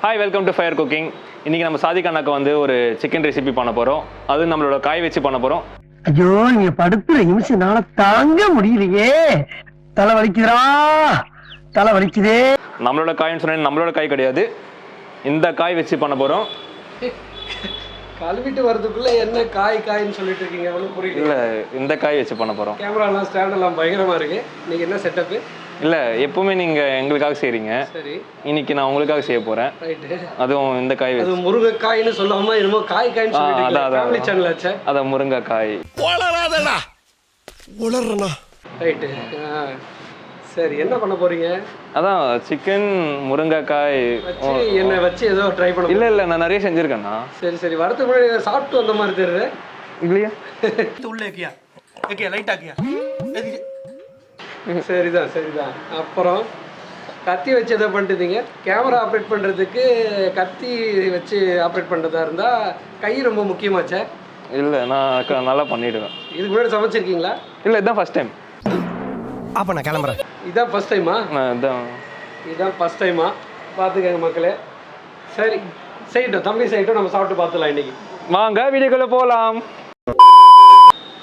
Hi, welcome to fire cooking. இன்றைக்கி நம்ம சாதிக் அண்ணாக்கு வந்து ஒரு சிக்கன் ரெசிபி பண்ண போகிறோம். அது நம்மளோட காய் வச்சு பண்ண போகிறோம். ஐயோ, நீங்க படுத்துற நிமிஷம்னால தாங்க முடியலையே. தலை வலிக்குதா, தலை வலிக்குதே. நம்மளோட காய்னு சொன்னா நம்மளோட காய் கிடையாது, இந்த காய் வச்சு பண்ண போகிறோம். கழுவிட்டு வரதுக்குள்ள என்ன காய்ன்னு சொல்லிட்டு இருக்கீங்க? ஒன்றும் புரியல. இல்லை, இந்த காய் வச்சு பண்ண போகிறோம். கேமராலாம் ஸ்டாண்டெல்லாம் பயங்கரமாக இருக்கு. இன்னைக்கு என்ன செட்டப்பு? இல்லை, எப்பவுமே நீங்கள் எங்களுக்காக செய்கிறீங்க. சரி, இன்னைக்கு நான் உங்களுக்காக செய்ய போகிறேன். ரைட்டு. அதுவும் இந்த காய் அது முருங்கைக்காய்னு சொல்லாமல் என்னமோ காய்ன்னு சொல்லிட்டு ஃபேமிலி சேனல் ஆச்சே. அதான் முருங்கைக்காய். ரைட்டு. சரி, என்ன பண்ண போறீங்க? அதான் சிக்கன் முருங்கைக்காய் வச்சு என்ன வச்சு ஏதோ ட்ரை பண்ண? இல்லை, நான் நிறைய செஞ்சுருக்கேண்ணா. சரி, வரதுக்கு முன்னாடி சாப்பிட்டு வந்த மாதிரி தெரியுது. இல்லையா? சரிதான். அப்புறம் கத்தி வச்சு எதை பண்ணிட்டீங்க? கேமரா ஆப்ரேட் பண்ணுறதுக்கு கத்தி வச்சு ஆப்ரேட் பண்ணுறதா இருந்தால் கை ரொம்ப முக்கியமாச்சே. இல்லை, நான் நல்லா பண்ணிவிடுவேன். இதுக்கு முன்னாடி சமைச்சிருக்கீங்களா? இல்லை, இதுதான் ஃபஸ்ட் டைம். அப்ப நான் கிளம்புறேன். இதான் ஃபஸ்ட் டைமா? இதுதான் ஃபஸ்ட் டைமா? பார்த்துக்கங்க மக்களே. சரி, செய்யட்டும், தம்பி செய்யட்டும், நம்ம சாப்பிட்டு பார்த்துலாம் இன்னைக்கு. வாங்க வீடியோக்குள்ளே போகலாம்.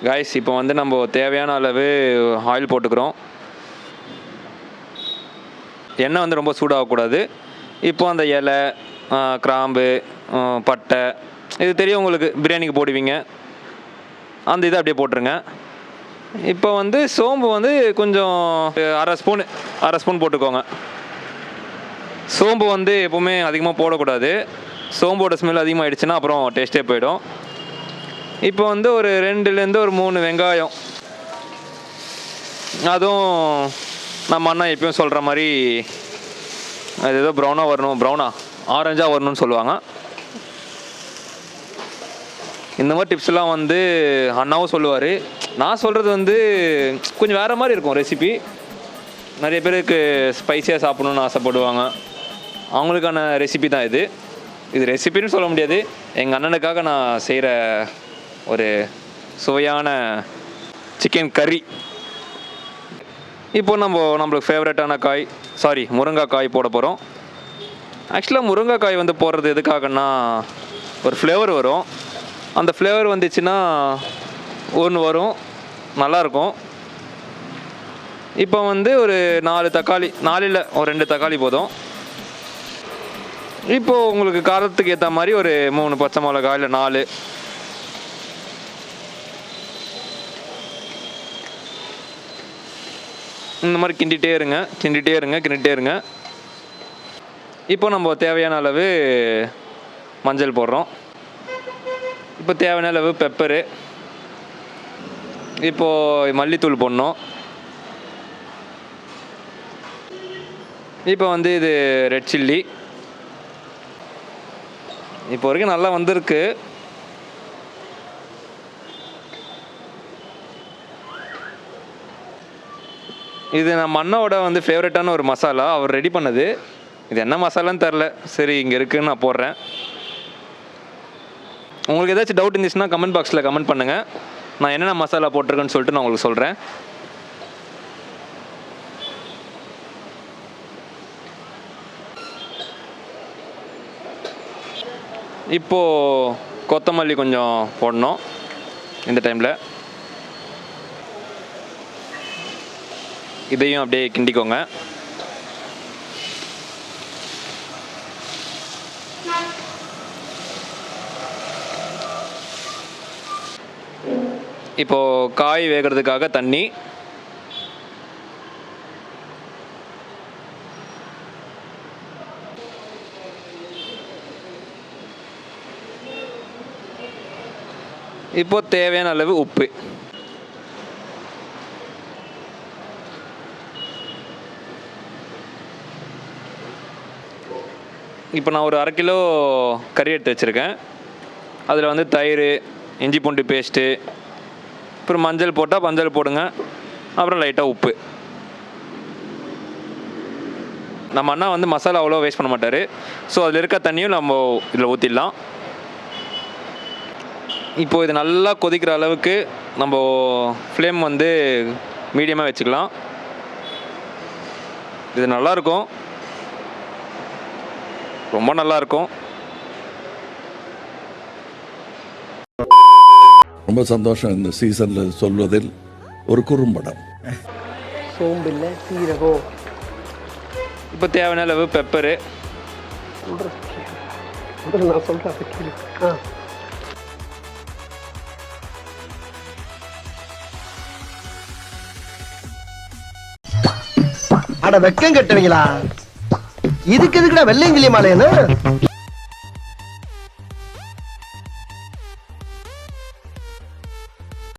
காய்ஸ், இப்போ வந்து நம்ம தேவையான அளவு ஆயில் போட்டுக்கிறோம். எண்ணெய் வந்து ரொம்ப சூடாகக்கூடாது. இப்போ அந்த இலை, கிராம்பு, பட்டை, இது தெரியும் உங்களுக்கு, பிரியாணிக்கு போடுவீங்க, அந்த இதை அப்படியே போட்டுருங்க. இப்போ வந்து சோம்பு வந்து கொஞ்சம் அரை ஸ்பூன் போட்டுக்கோங்க. சோம்பு வந்து எப்போவுமே அதிகமாக போடக்கூடாது. சோம்போட ஸ்மெல் அதிகமாகிடுச்சுன்னா அப்புறம் டேஸ்ட்டே போயிடும். இப்போ வந்து ஒரு 2லேருந்து ஒரு 3 வெங்காயம், அதுவும் நம்ம அண்ணா எப்பயும் சொல்கிற மாதிரி அது ஏதோ ஆரஞ்சாக வரணும்னு சொல்லுவாங்க. இந்த மாதிரி டிப்ஸ்லாம் வந்து அண்ணாவும் சொல்லுவார். நான் சொல்கிறது வந்து கொஞ்சம் வேறு மாதிரி இருக்கும் ரெசிபி. நிறைய பேருக்கு ஸ்பைஸியாக சாப்பிடணுன்னு ஆசைப்படுவாங்க. அவங்களுக்கான ரெசிபி தான் இது. ரெசிபின்னு சொல்ல முடியாது, எங்கள் அண்ணனுக்காக நான் செய்கிற ஒரு சுவையான சிக்கன் கறி. இப்போ நம்மளுக்கு ஃபேவரட்டான முருங்கைக்காய் போட போகிறோம். ஆக்சுவலாக முருங்கைக்காய் வந்து போடுறது எதுக்காகன்னா, ஒரு ஃப்ளேவர் வரும். அந்த ஃப்ளேவர் வந்துச்சுன்னா ஒன்று வரும், நல்லாயிருக்கும். இப்போ வந்து ஒரு 4 தக்காளி, 4 இல்லை ஒரு 2 தக்காளி போதும். இப்போது உங்களுக்கு காரத்துக்கு ஏற்ற மாதிரி ஒரு 3 பச்சை மிளகாய், இல்லை 4. இந்த மாதிரி கிண்டிகிட்டே இருங்க. இப்போ நம்ம தேவையான அளவு மஞ்சள் போடுறோம். இப்போ தேவையான அளவு பெப்பரு. இப்போது மல்லித்தூள் போடணும். இப்போ வந்து இது ரெட் சில்லி. இப்போ வரைக்கும் நல்லா வந்திருக்கு. இது நம்ம அண்ணாவோட வந்து ஃபேவரட்டான ஒரு மசாலா, அவர் ரெடி பண்ணது. இது என்ன மசாலான்னு தெரில, சரி இங்கே இருக்குதுன்னு நான் போடுறேன். உங்களுக்கு ஏதாச்சும் டவுட் இருந்துச்சுன்னா கமெண்ட் பாக்ஸில் கமெண்ட் பண்ணுங்கள். நான் என்னென்ன மசாலா போட்டிருக்கேன்னு சொல்லிட்டு நான் உங்களுக்கு சொல்கிறேன். இப்போது கொத்தமல்லி கொஞ்சம் போடணும் இந்த டைமில். இதையும் அப்படியே கிண்டிக்கோங்க. இப்போது காய் வேகிறதுக்காக தண்ணி. இப்போது தேவையான அளவு உப்பு. இப்போ நான் ஒரு 1/2 கிலோ கறி எடுத்து வச்சுருக்கேன். அதில் வந்து தயிர், இஞ்சி பூண்டு பேஸ்ட்டு, அப்புறம் மஞ்சள் போட்டால் மஞ்சள் போடுங்க, அப்புறம் லைட்டாக உப்பு. நம்ம அண்ணா வந்து மசாலா அவ்வளோ வேஸ்ட் பண்ண மாட்டார். ஸோ அதில் இருக்க தண்ணியும் நம்ம இதில் ஊற்றிடலாம். இப்போது இது நல்லா கொதிக்கிற அளவுக்கு நம்ம ஃப்ளேம் வந்து மீடியமாக வச்சுக்கலாம். இது நல்லாயிருக்கும். ரொம்ப நல்லாயிருக்கும். ரொம்ப சந்தோஷம் இந்த சீசனில் சொல்வதில். ஒரு குறும்படம். சோம்பு இல்லை, சீரகம். இப்போ தேவையான அளவு பெப்பரு. நான் சொல்கிறேன். அட வெக்கம் கட்டுவீங்களா? இதுக்கு எதுக்குடா வெள்ளையங்கிலி மாலையன்னு?